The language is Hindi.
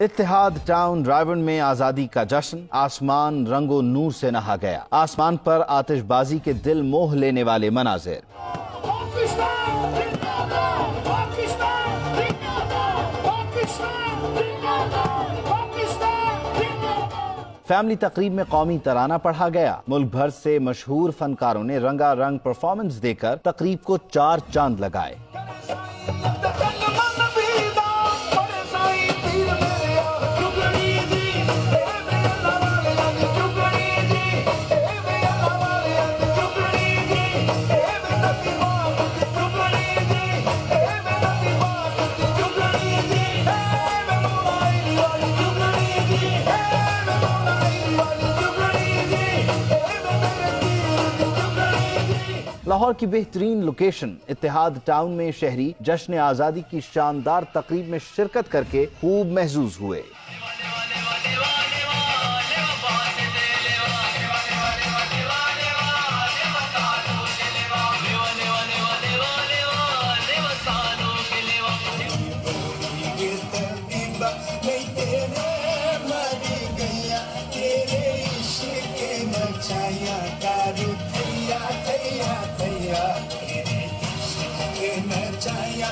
इत्तेहाद टाउन रायवन में आजादी का जश्न, आसमान रंगो नूर से नहा गया। आसमान पर आतिशबाजी के दिल मोह लेने वाले मनाजिर। फैमिली तकरीब में कौमी तराना पढ़ा गया। मुल्क भर से मशहूर फनकारों ने रंगारंग परफॉर्मेंस देकर तकरीब को 4 चांद लगाए। लाहौर की बेहतरीन लोकेशन इत्तेहाद टाउन में शहरी जश्न आज़ादी की शानदार तकरीब में शिरकत करके खूब महजूज हुए। Chaya,